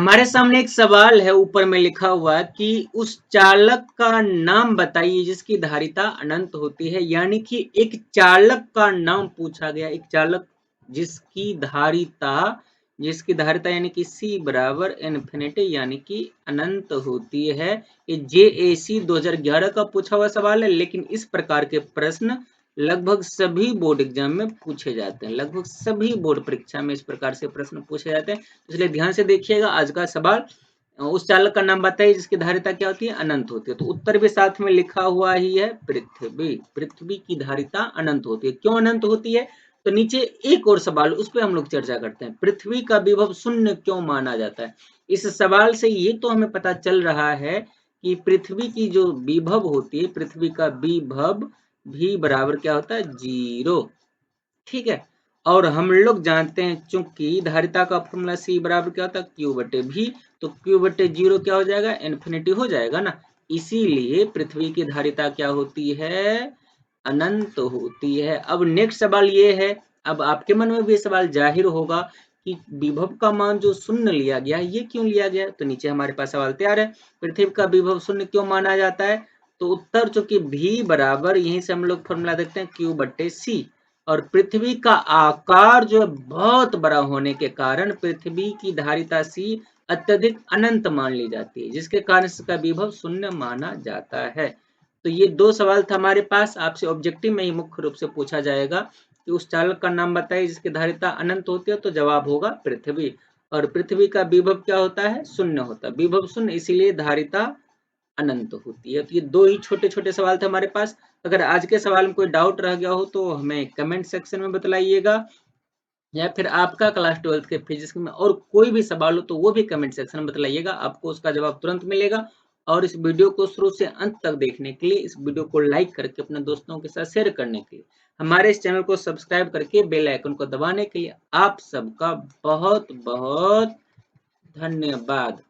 हमारे सामने एक सवाल है, ऊपर में लिखा हुआ कि उस चालक का नाम बताइए जिसकी धारिता अनंत होती है। यानी कि एक चालक का नाम पूछा गया, एक चालक जिसकी धारिता यानी कि C बराबर इन्फिनिटी यानी कि अनंत होती है। ये JAC 2011 का पूछा हुआ सवाल है, लेकिन इस प्रकार के प्रश्न लगभग सभी बोर्ड एग्जाम में पूछे जाते हैं। लगभग सभी बोर्ड परीक्षा में इस प्रकार से प्रश्न पूछे जाते हैं, इसलिए ध्यान से देखिएगा। आज का सवाल, उस चालक का नाम बताइए जिसकी धारिता क्या होती है, अनंत होती है। तो उत्तर भी साथ में लिखा हुआ ही है, पृथ्वी। पृथ्वी की धारिता अनंत होती है। क्यों अनंत होती है? तो नीचे एक और सवाल, उस पर हम लोग चर्चा करते हैं। पृथ्वी का विभव शून्य क्यों माना जाता है? इस सवाल से ये तो हमें पता चल रहा है कि पृथ्वी की जो विभव होती है, पृथ्वी का विभव भी बराबर क्या होता है, 0। ठीक है। और हम लोग जानते हैं चूंकि धारिता का फॉर्मूला C बराबर क्या होता है, Q बटे V। तो Q बटे 0 क्या हो जाएगा, इन्फिनिटी हो जाएगा ना। इसीलिए पृथ्वी की धारिता क्या होती है, अनंत होती है। अब नेक्स्ट सवाल ये है, अब आपके मन में भी सवाल जाहिर होगा कि विभव का मान जो शून्य लिया गया, ये क्यों लिया गया? तो नीचे हमारे पास सवाल तैयार है। पृथ्वी का विभव शून्य क्यों माना जाता है? तो उत्तर चूंकि V बराबर, यहीं से हम लोग फॉर्मूला देखते हैं, Q बटे C। और पृथ्वी का आकार जो है बहुत बड़ा होने के कारण पृथ्वी की धारिता C अत्यधिक अनंत मान ली जाती है, जिसके कारण इसका विभव शून्य माना जाता है। तो ये दो सवाल था हमारे पास। आपसे ऑब्जेक्टिव में ही मुख्य रूप से पूछा जाएगा कि उस चालक का नाम बताइए जिसकी धारिता अनंत होती है, तो जवाब होगा पृथ्वी। और पृथ्वी का विभव क्या होता है, शून्य होता है। विभव शून्य, इसीलिए धारिता अनंत होती है। तो ये दो ही छोटे छोटे सवाल थे हमारे पास। अगर आज के सवाल में कोई डाउट रह गया हो तो हमें कमेंट सेक्शन में बतलाइएगा, या फिर आपका क्लास 12th के फिजिक्स में और कोई भी सवाल हो तो वो भी कमेंट सेक्शन में बतलाइएगा, आपको उसका जवाब तुरंत मिलेगा। और इस वीडियो को शुरू से अंत तक देखने के लिए, इस वीडियो को लाइक करके अपने दोस्तों के साथ शेयर करने के लिए, हमारे इस चैनल को सब्सक्राइब करके बेल आइकन को दबाने के लिए आप सबका बहुत बहुत धन्यवाद।